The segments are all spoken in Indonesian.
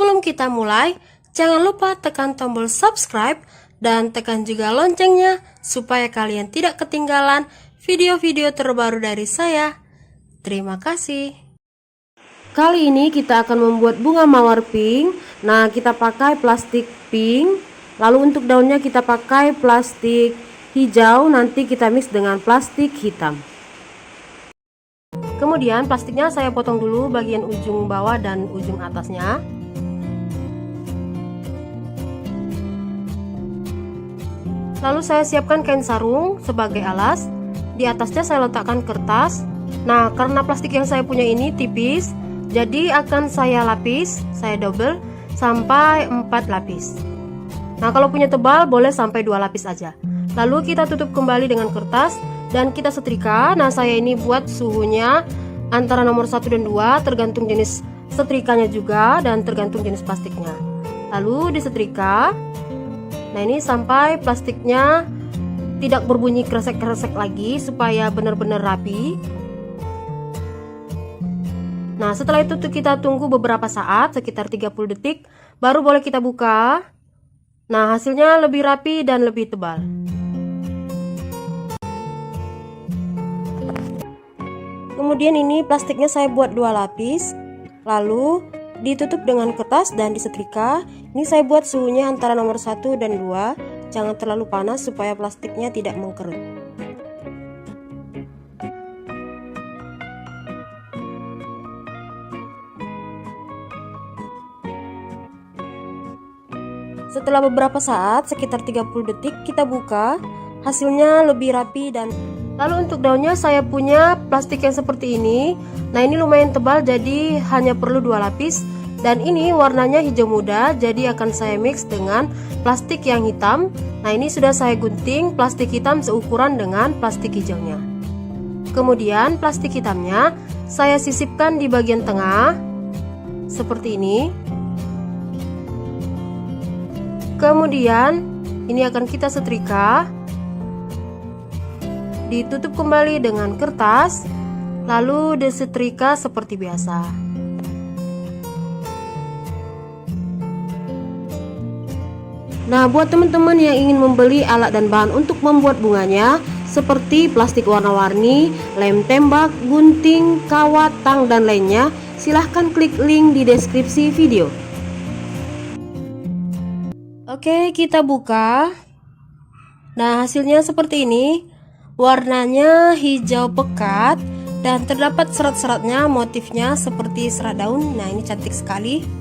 Sebelum kita mulai, jangan lupa tekan tombol subscribe dan tekan juga loncengnya supaya kalian tidak ketinggalan video-video terbaru dari saya. Terima kasih. Kali ini kita akan membuat bunga mawar pink. Nah, kita pakai plastik pink. Lalu untuk daunnya kita pakai plastik hijau, nanti kita mix dengan plastik hitam. Kemudian plastiknya saya potong dulu bagian ujung bawah dan ujung atasnya. Lalu saya siapkan kain sarung sebagai alas. Di atasnya saya letakkan kertas. Nah, karena plastik yang saya punya ini tipis, jadi akan saya lapis, saya double sampai 4 lapis. Nah, kalau punya tebal boleh sampai 2 lapis aja. Lalu kita tutup kembali dengan kertas dan kita setrika. Nah, saya ini buat suhunya antara nomor 1 dan 2, tergantung jenis setrikanya juga dan tergantung jenis plastiknya. Lalu disetrika. Nah, ini sampai plastiknya tidak berbunyi kresek-kresek lagi supaya benar-benar rapi. Nah, setelah itu kita tunggu beberapa saat, sekitar 30 detik, baru boleh kita buka. Nah, hasilnya lebih rapi dan lebih tebal. Kemudian ini plastiknya saya buat 2 lapis, lalu ditutup dengan kertas dan disetrika. Ini saya buat suhunya antara nomor 1 dan 2, jangan terlalu panas supaya plastiknya tidak mengkerut. Setelah beberapa saat, sekitar 30 detik, kita buka. Hasilnya lebih rapi dan lalu untuk daunnya saya punya plastik yang seperti ini. Nah, ini lumayan tebal jadi hanya perlu 2 lapis. Dan ini warnanya hijau muda, jadi akan saya mix dengan plastik yang hitam. Nah, ini sudah saya gunting plastik hitam seukuran dengan plastik hijaunya. Kemudian plastik hitamnya saya sisipkan di bagian tengah seperti ini. Kemudian ini akan kita setrika, ditutup kembali dengan kertas, lalu disetrika seperti biasa. Nah, buat teman-teman yang ingin membeli alat dan bahan untuk membuat bunganya seperti plastik warna-warni, lem tembak, gunting, kawat, tang, dan lainnya, silahkan klik link di deskripsi video. Oke, kita buka. Nah, hasilnya seperti ini. Warnanya hijau pekat dan terdapat serat-seratnya, motifnya seperti serat daun. Nah, ini cantik sekali.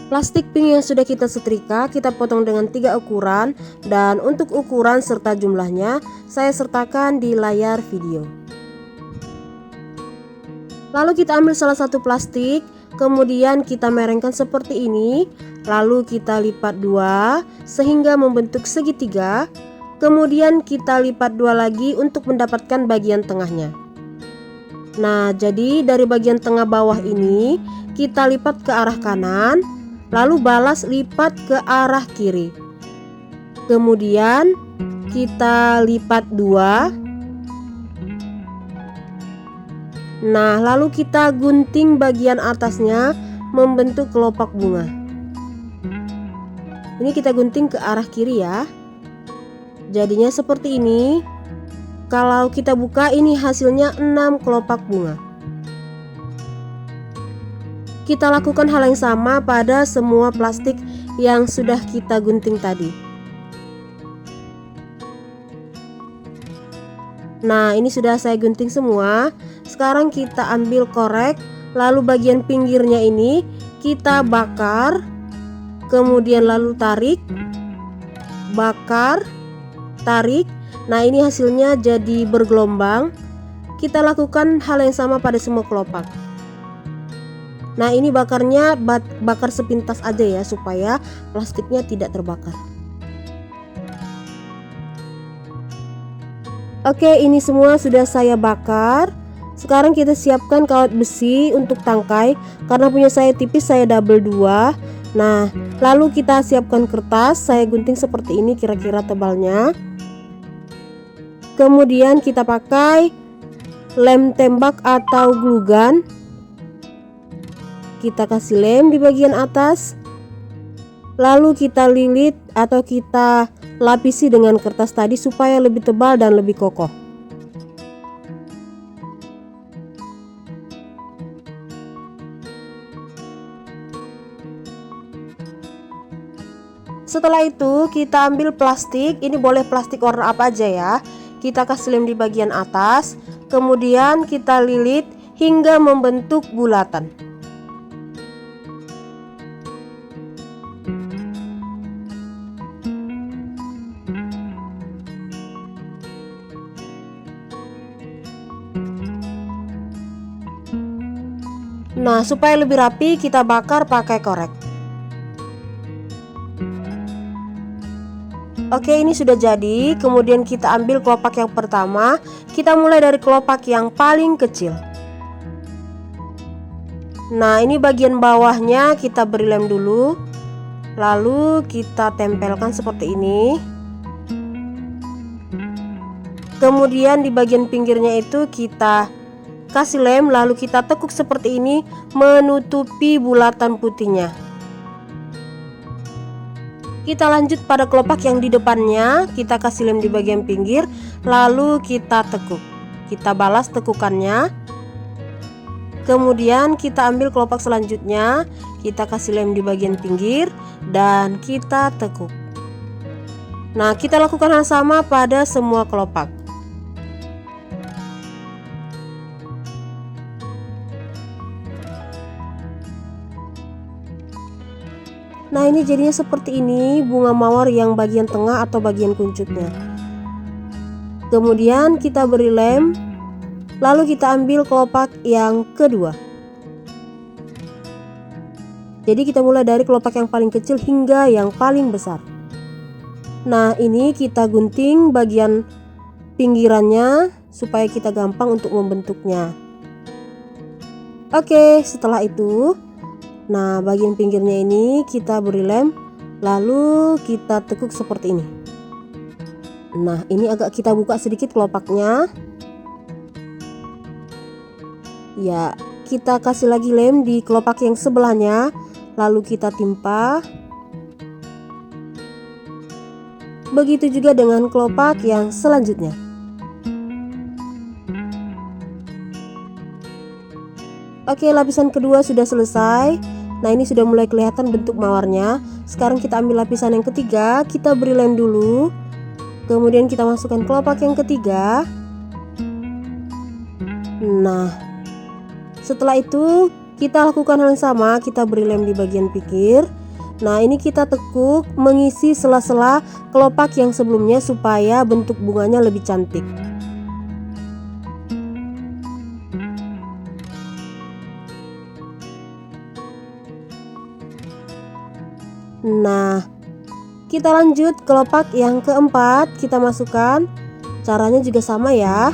Plastik pink yang sudah kita setrika kita potong dengan 3 ukuran, dan untuk ukuran serta jumlahnya saya sertakan di layar video. Lalu kita ambil salah satu plastik, kemudian kita merengkan seperti ini, lalu kita lipat 2 sehingga membentuk segitiga. Kemudian kita lipat 2 lagi untuk mendapatkan bagian tengahnya. Nah, jadi dari bagian tengah bawah ini kita lipat ke arah kanan, lalu balas lipat ke arah kiri. Kemudian kita lipat 2. Nah, lalu kita gunting bagian atasnya membentuk kelopak bunga. Ini kita gunting ke arah kiri ya. Jadinya seperti ini. Kalau kita buka ini hasilnya 6 kelopak bunga. Kita lakukan hal yang sama pada semua plastik yang sudah kita gunting tadi. Nah, ini sudah saya gunting semua. Sekarang kita ambil korek, lalu bagian pinggirnya ini kita bakar, kemudian lalu tarik, bakar, tarik. Nah, ini hasilnya jadi bergelombang. Kita lakukan hal yang sama pada semua kelopak. Nah, ini bakarnya bakar sepintas aja ya, supaya plastiknya tidak terbakar. Oke, ini semua sudah saya bakar. Sekarang kita siapkan kawat besi untuk tangkai. Karena punya saya tipis, saya double 2. Nah, lalu kita siapkan kertas. Saya gunting seperti ini kira-kira tebalnya. Kemudian kita pakai lem tembak atau glue gun. Kita kasih lem di bagian atas. lalu kita lilit atau kita lapisi dengan kertas tadi supaya lebih tebal dan lebih kokoh. Setelah itu kita ambil plastik, ini boleh plastik warna apa aja ya. Kita kasih lem di bagian atas, kemudian kita lilit hingga membentuk bulatan. Nah, supaya lebih rapi kita bakar pakai korek. Oke, ini sudah jadi. Kemudian kita ambil kelopak yang pertama. Kita mulai dari kelopak yang paling kecil. Nah, ini bagian bawahnya kita beri lem dulu. Lalu kita tempelkan seperti ini. Kemudian di bagian pinggirnya itu kita kasih lem, lalu kita tekuk seperti ini menutupi bulatan putihnya. Kita lanjut pada kelopak yang di depannya, kita kasih lem di bagian pinggir, lalu kita tekuk. Kita balas tekukannya. Kemudian kita ambil kelopak selanjutnya, kita kasih lem di bagian pinggir dan kita tekuk. Nah, kita lakukan hal sama pada semua kelopak. Nah, ini jadinya seperti ini bunga mawar yang bagian tengah atau bagian kuncupnya. Kemudian kita beri lem, lalu kita ambil kelopak yang kedua. Jadi kita mulai dari kelopak yang paling kecil hingga yang paling besar. Nah, ini kita gunting bagian pinggirannya supaya kita gampang untuk membentuknya. Oke, setelah itu, nah, bagian pinggirnya ini kita beri lem, lalu kita tekuk seperti ini. Nah, ini agak kita buka sedikit kelopaknya. Ya, kita kasih lagi lem di kelopak yang sebelahnya, lalu kita timpa. Begitu juga dengan kelopak yang selanjutnya. Oke, lapisan kedua sudah selesai. Nah, ini sudah mulai kelihatan bentuk mawarnya. Sekarang kita ambil lapisan yang ketiga, kita beri lem dulu. Kemudian kita masukkan kelopak yang ketiga. Nah, setelah itu kita lakukan hal yang sama, kita beri lem di bagian pinggir. Nah, ini kita tekuk mengisi sela-sela kelopak yang sebelumnya supaya bentuk bunganya lebih cantik. Nah, kita lanjut kelopak yang keempat, kita masukkan. Caranya juga sama ya.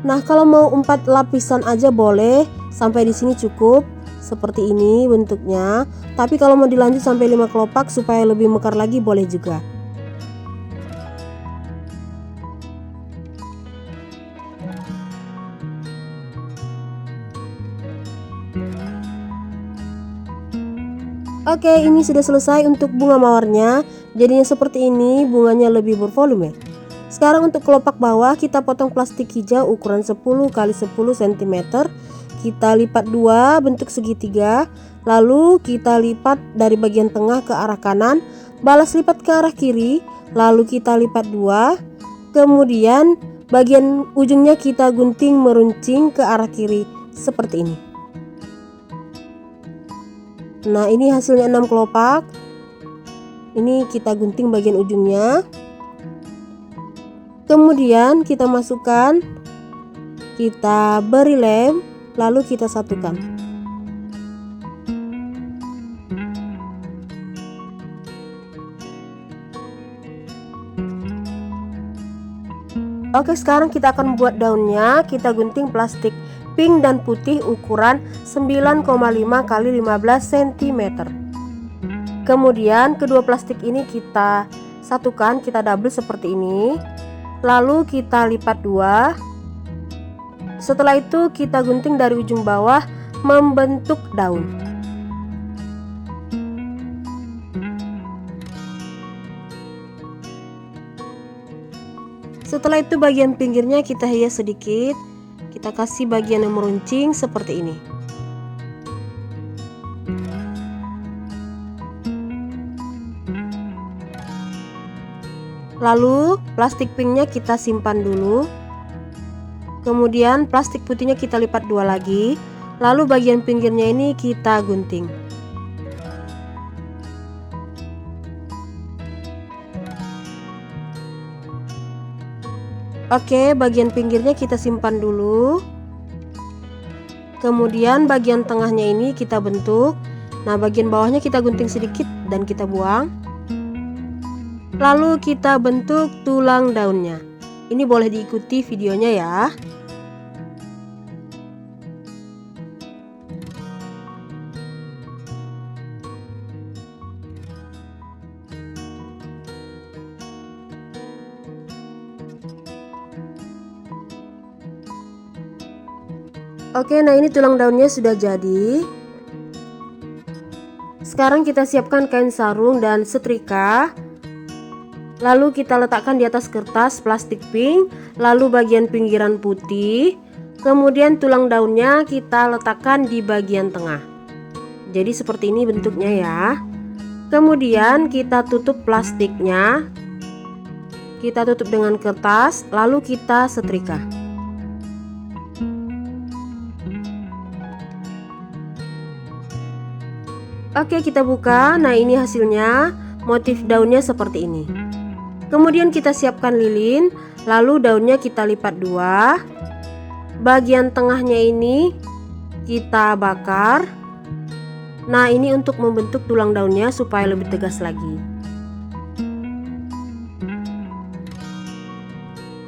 Nah, kalau mau 4 lapisan aja boleh, sampai di sini cukup. Seperti ini bentuknya. Tapi kalau mau dilanjut sampai 5 kelopak supaya lebih mekar lagi boleh juga. Oke, ini sudah selesai untuk bunga mawarnya. Jadinya seperti ini, bunganya lebih bervolume. Sekarang untuk kelopak bawah kita potong plastik hijau ukuran 10 x 10 cm. Kita lipat dua bentuk segitiga, lalu kita lipat dari bagian tengah ke arah kanan, balas lipat ke arah kiri, lalu kita lipat dua. Kemudian bagian ujungnya kita gunting meruncing ke arah kiri seperti ini. Nah, ini hasilnya 6 kelopak. Ini kita gunting bagian ujungnya. Kemudian kita masukkan, kita beri lem, lalu kita satukan. Oke, sekarang kita akan buat daunnya. Kita gunting plastik pink dan putih ukuran 9,5 x 15 cm. Kemudian kedua plastik ini kita satukan, kita double seperti ini. Lalu kita lipat 2. Setelah itu kita gunting dari ujung bawah membentuk daun. Setelah itu bagian pinggirnya kita hias sedikit. Kita kasih bagian yang meruncing seperti ini. Lalu plastik pinknya kita simpan dulu. Kemudian plastik putihnya kita lipat 2 lagi. Lalu bagian pinggirnya ini kita gunting. Oke, bagian pinggirnya kita simpan dulu. Kemudian bagian tengahnya ini kita bentuk. Nah, bagian bawahnya kita gunting sedikit dan kita buang. Lalu kita bentuk tulang daunnya. Ini boleh diikuti videonya ya. Oke, nah ini tulang daunnya sudah jadi. Sekarang kita siapkan kain sarung dan setrika. Lalu kita letakkan di atas kertas plastik pink, lalu bagian pinggiran putih. Kemudian tulang daunnya kita letakkan di bagian tengah. Jadi seperti ini bentuknya ya. Kemudian kita tutup plastiknya. Kita tutup dengan kertas, lalu kita setrika. Oke, kita buka. Nah, ini hasilnya. Motif daunnya seperti ini. Kemudian kita siapkan lilin, lalu daunnya kita lipat 2. Bagian tengahnya ini kita bakar. Nah, ini untuk membentuk tulang daunnya supaya lebih tegas lagi.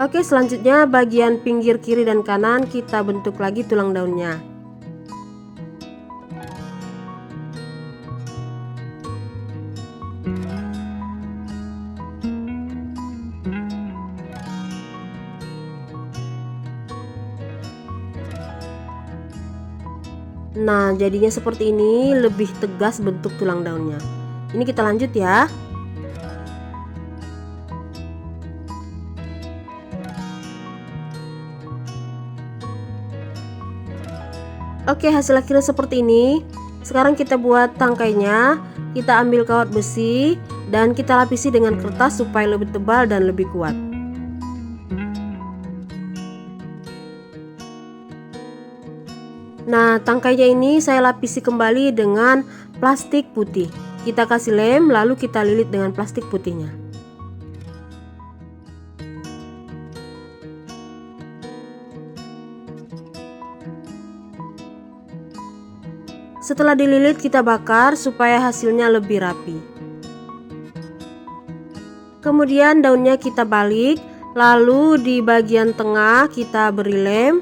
Oke, selanjutnya bagian pinggir kiri dan kanan kita bentuk lagi tulang daunnya. Nah, jadinya seperti ini, lebih tegas bentuk tulang daunnya. Ini kita lanjut ya. Oke, hasil akhirnya seperti ini. Sekarang kita buat tangkainya. Kita ambil kawat besi dan kita lapisi dengan kertas supaya lebih tebal dan lebih kuat. Nah, tangkainya ini saya lapisi kembali dengan plastik putih. Kita kasih lem, lalu kita lilit dengan plastik putihnya. Setelah dililit kita bakar supaya hasilnya lebih rapi. Kemudian daunnya kita balik, lalu di bagian tengah kita beri lem.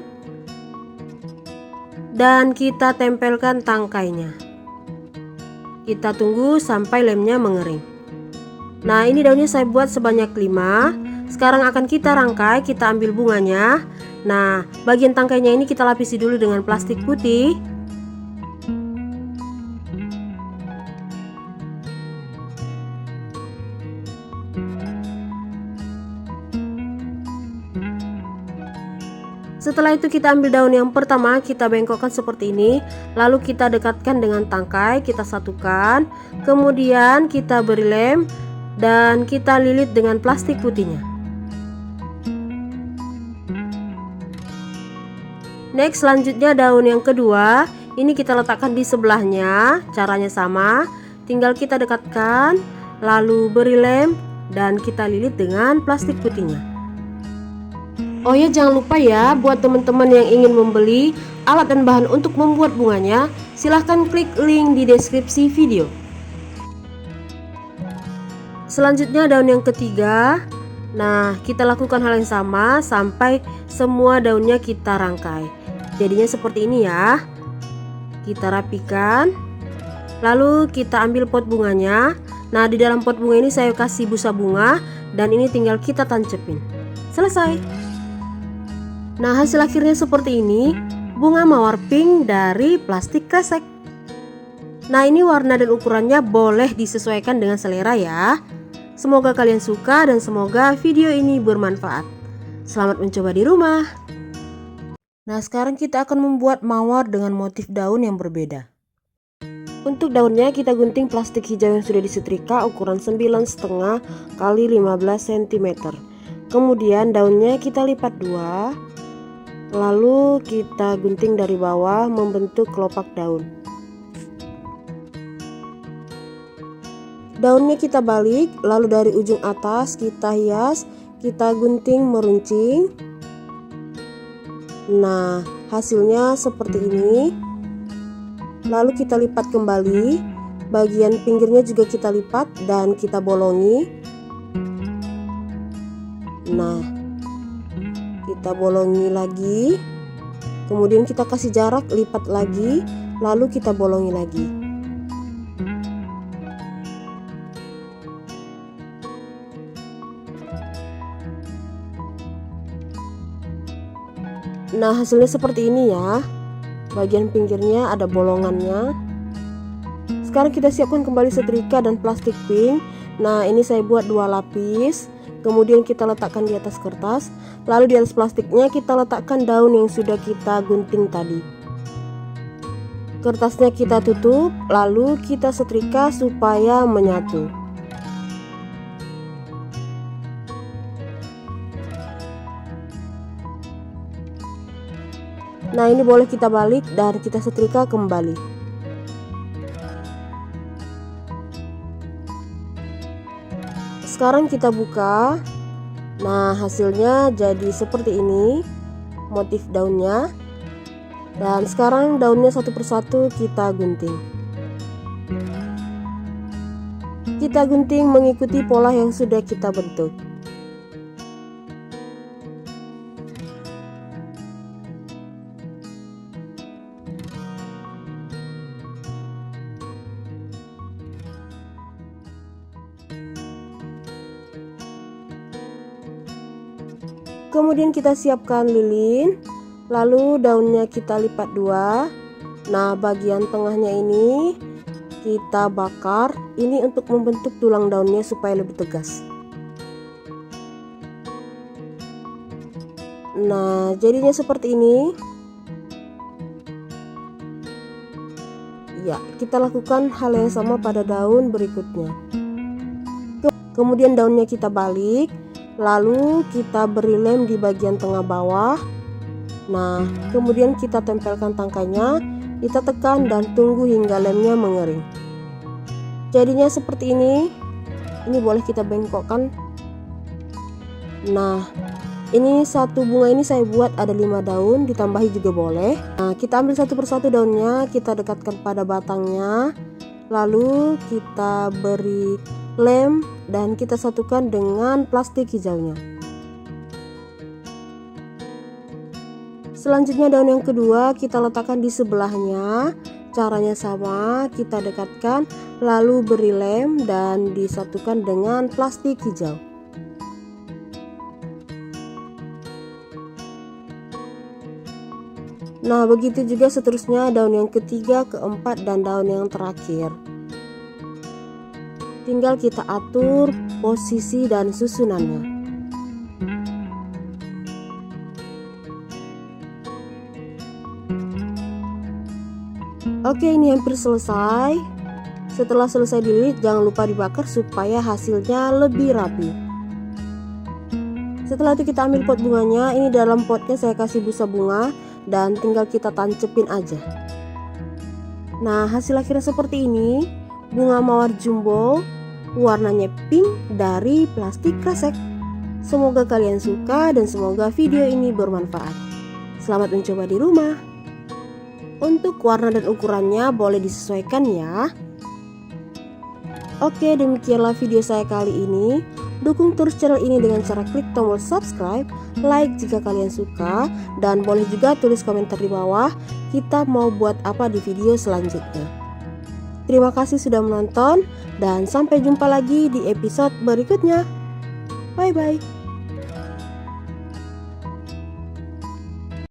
Dan kita tempelkan tangkainya. Kita tunggu sampai lemnya mengering. Nah, ini daunnya saya buat sebanyak 5. Sekarang akan kita rangkai, kita ambil bunganya. Nah, bagian tangkainya ini kita lapisi dulu dengan plastik putih. Setelah itu kita ambil daun yang pertama, kita bengkokkan seperti ini. Lalu kita dekatkan dengan tangkai, kita satukan. Kemudian kita beri lem dan kita lilit dengan plastik putihnya. Next, selanjutnya daun yang kedua. Ini kita letakkan di sebelahnya. Caranya sama, tinggal kita dekatkan, lalu beri lem dan kita lilit dengan plastik putihnya. Oh ya, jangan lupa ya, buat teman-teman yang ingin membeli alat dan bahan untuk membuat bunganya, silahkan klik link di deskripsi video. Selanjutnya daun yang ketiga. Nah, kita lakukan hal yang sama sampai semua daunnya kita rangkai. Jadinya seperti ini ya. Kita rapikan. Lalu kita ambil pot bunganya. Nah, di dalam pot bunga ini saya kasih busa bunga dan ini tinggal kita tancepin. Selesai. Nah, hasil akhirnya seperti ini, bunga mawar pink dari plastik kresek. Nah, ini warna dan ukurannya boleh disesuaikan dengan selera ya. Semoga kalian suka dan semoga video ini bermanfaat. Selamat mencoba di rumah. Nah, sekarang kita akan membuat mawar dengan motif daun yang berbeda. Untuk daunnya kita gunting plastik hijau yang sudah disetrika ukuran 9,5 x 15 cm. Kemudian daunnya kita lipat dua, lalu kita gunting dari bawah membentuk kelopak daun. Daunnya kita balik, lalu dari ujung atas kita hias, kita gunting meruncing. Nah, hasilnya seperti ini. Lalu kita lipat kembali, bagian pinggirnya juga kita lipat dan kita bolongi. Nah, kita bolongi lagi, kemudian kita kasih jarak, lipat lagi, lalu kita bolongi lagi. Nah, hasilnya seperti ini ya. Bagian pinggirnya ada bolongannya. Sekarang kita siapkan kembali setrika dan plastik pink. Nah, ini saya buat 2 lapis. Kemudian kita letakkan di atas kertas. Lalu di atas plastiknya kita letakkan daun yang sudah kita gunting tadi. Kertasnya kita tutup, lalu kita setrika supaya menyatu. Nah, ini boleh kita balik dan kita setrika kembali. Sekarang kita buka. Nah, hasilnya jadi seperti ini motif daunnya. Dan sekarang daunnya satu persatu kita gunting. Kita gunting mengikuti pola yang sudah kita bentuk. Kemudian kita siapkan lilin, lalu daunnya kita lipat dua. Nah, bagian tengahnya ini kita bakar, ini untuk membentuk tulang daunnya supaya lebih tegas. Nah, jadinya seperti ini. Ya, kita lakukan hal yang sama pada daun berikutnya. Kemudian daunnya kita balik. Lalu kita beri lem di bagian tengah bawah. Nah, kemudian kita tempelkan tangkainya, kita tekan dan tunggu hingga lemnya mengering. Jadinya seperti ini. Ini boleh kita bengkokkan. Nah, ini satu bunga ini saya buat ada 5 daun, ditambahi juga boleh. Nah, kita ambil satu persatu daunnya, kita dekatkan pada batangnya. Lalu kita beri lem dan kita satukan dengan plastik hijaunya. Selanjutnya daun yang kedua kita letakkan di sebelahnya. Caranya sama, kita dekatkan lalu beri lem dan disatukan dengan plastik hijau. Nah, begitu juga seterusnya daun yang ketiga, keempat, dan daun yang terakhir. Tinggal kita atur posisi dan susunannya. Oke, ini hampir selesai. Setelah selesai dililit, jangan lupa dibakar supaya hasilnya lebih rapi. Setelah itu kita ambil pot bunganya. Ini dalam potnya saya kasih busa bunga dan tinggal kita tancepin aja. Nah, hasil akhirnya seperti ini. Bunga mawar jumbo warnanya pink dari plastik kresek. Semoga kalian suka dan semoga video ini bermanfaat. Selamat mencoba di rumah. Untuk warna dan ukurannya boleh disesuaikan ya. Oke, demikianlah video saya kali ini. Dukung terus channel ini dengan cara klik tombol subscribe, like jika kalian suka, dan boleh juga tulis komentar di bawah kita mau buat apa di video selanjutnya. Terima kasih sudah menonton dan sampai jumpa lagi di episode berikutnya. Bye bye.